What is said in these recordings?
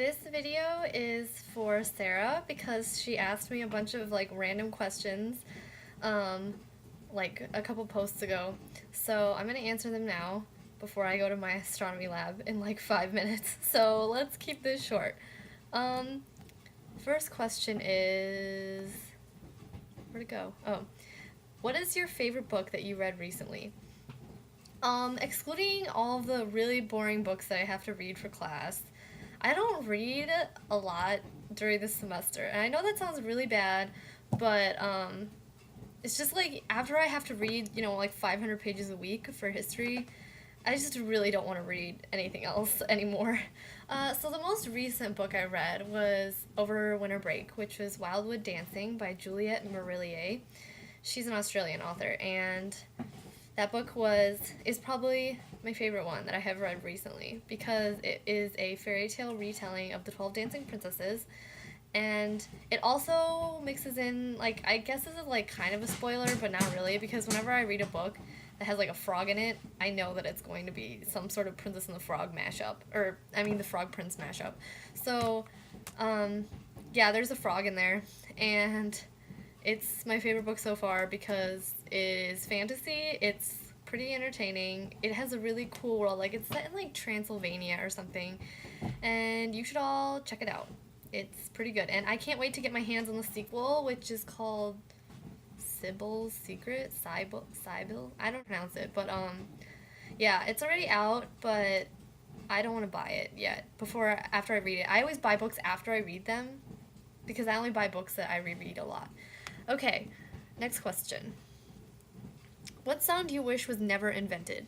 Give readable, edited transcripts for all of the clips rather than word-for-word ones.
This video is for Sarah because she asked me a bunch of random questions um, a couple posts ago. So I'm gonna answer them now before I go to my astronomy lab in like 5 minutes. So let's keep this short. Um, First question is, where'd it go? Oh, what is your favorite book that you read recently? Excluding all of the really boring books that I have to read for class, I don't read a lot during the semester. And I know that sounds really bad, but it's just like after I have to read, 500 pages a week for history, I just really don't want to read anything else anymore. So the most recent book I read was over winter break, which was Wildwood Dancing by Juliette Marillier. She's an Australian author, and that book is probably my favorite one that I have read recently because it is a fairy tale retelling of the 12 Dancing Princesses, and it also mixes in, I guess this is kind of a spoiler, but not really, because whenever I read a book that has a frog in it, I know that it's going to be some sort of Princess and the Frog mashup, or I mean the Frog Prince mashup. So yeah, there's a frog in there, and it's my favorite book so far because it is fantasy. It's pretty entertaining. It has a really cool world. It's set in Transylvania or something, and you should all check it out. It's pretty good, and I can't wait to get my hands on the sequel, which is called Sybil's Secret. Sybil. I don't pronounce it, but yeah, it's already out, but I don't want to buy it yet. After I read it, I always buy books after I read them because I only buy books that I reread a lot. Okay, next question. What song do you wish was never invented?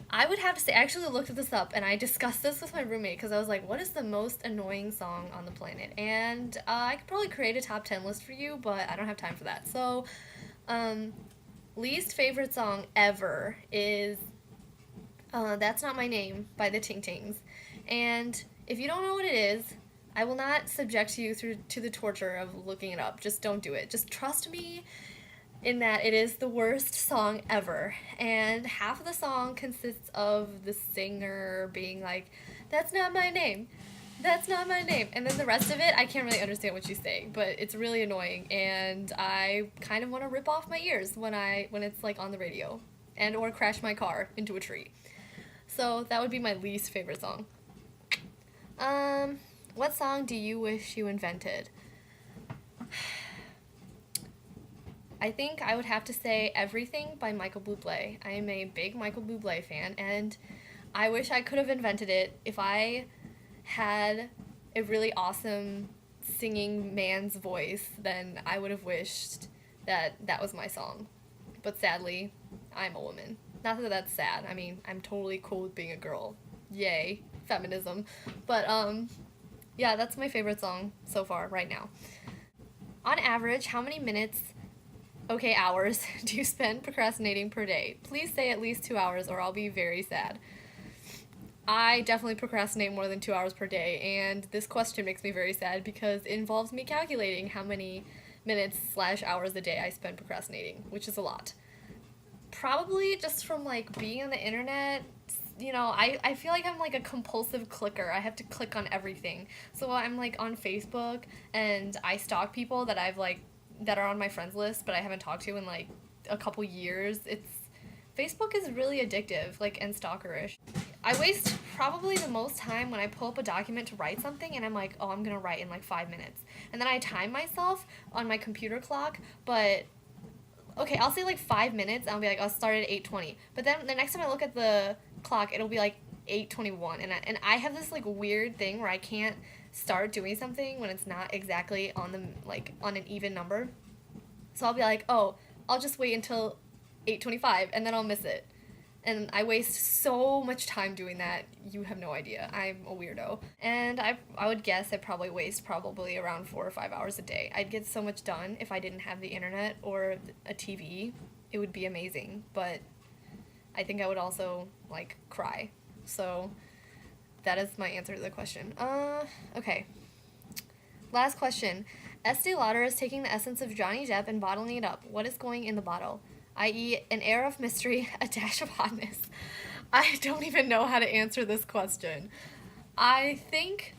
I would have to say, I actually looked this up and I discussed this with my roommate because I was like, what is the most annoying song on the planet? And I could probably create a top 10 list for you, but I don't have time for that. So, least favorite song ever is That's Not My Name by the Ting Tings. And if you don't know what it is, I will not subject you to the torture of looking it up. Just don't do it. Just trust me in that it is the worst song ever. And half of the song consists of the singer being like, that's not my name. That's not my name. And then the rest of it, I can't really understand what she's saying, but it's really annoying. And I kind of want to rip off my ears when it's on the radio and or crash my car into a tree. So that would be my least favorite song. What song do you wish you invented? I think I would have to say Everything by Michael Bublé. I am a big Michael Bublé fan, and I wish I could have invented it if I had a really awesome singing man's voice, then I would have wished that that was my song. But sadly, I'm a woman. Not that that's sad. I mean, I'm totally cool with being a girl. Yay, feminism. But, yeah, that's my favorite song so far, right now. On average, how many hours do you spend procrastinating per day? Please say at least 2 hours or I'll be very sad. I definitely procrastinate more than 2 hours per day, and this question makes me very sad because it involves me calculating how many minutes/hours a day I spend procrastinating, which is a lot. Probably just from being on the internet. I feel like I'm a compulsive clicker. I have to click on everything. So I'm on Facebook and I stalk people that that are on my friends list but I haven't talked to in a couple years. Facebook is really addictive, and stalkerish. I waste probably the most time when I pull up a document to write something and I'm like, oh, I'm gonna write in 5 minutes. And then I time myself on my computer clock, but okay, I'll say 5 minutes and I'll be like, I'll start at 8:20. But then the next time I look at the clock, it'll be 8:21. And I have this weird thing where I can't start doing something when it's not exactly on the on an even number. So I'll be like, oh, I'll just wait until 8:25 and then I'll miss it. And I waste so much time doing that. You have no idea. I'm a weirdo. And I would guess I probably waste around 4 or 5 hours a day. I'd get so much done if I didn't have the internet or a TV. It would be amazing. But I think I would also cry. So that is my answer to the question. Okay. Last question. Estee Lauder is taking the essence of Johnny Depp and bottling it up. What is going in the bottle? I.e., an air of mystery, a dash of hotness. I don't even know how to answer this question. I think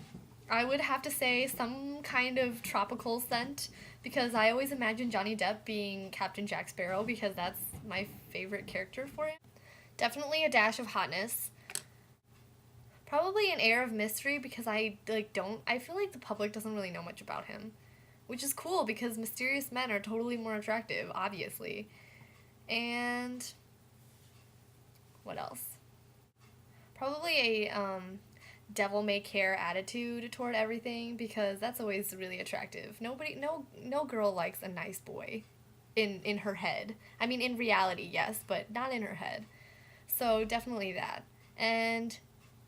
I would have to say some kind of tropical scent because I always imagine Johnny Depp being Captain Jack Sparrow because that's my favorite character for him. Definitely a dash of hotness. Probably an air of mystery because I feel like the public doesn't really know much about him, which is cool because mysterious men are totally more attractive, obviously. And what else? Probably a devil may care attitude toward everything because that's always really attractive. No girl likes a nice boy in her head. I mean in reality, yes, but not in her head. So definitely that. And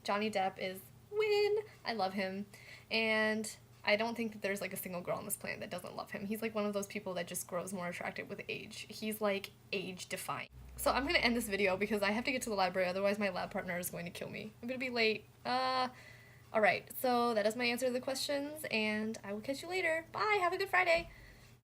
Johnny Depp is win. I love him. And I don't think that there's like a single girl on this planet that doesn't love him. He's like one of those people that just grows more attractive with age. He's like age defying. So I'm gonna end this video because I have to get to the library, otherwise my lab partner is going to kill me. I'm gonna be late. Alright, so that is my answer to the questions, and I will catch you later. Bye, have a good Friday!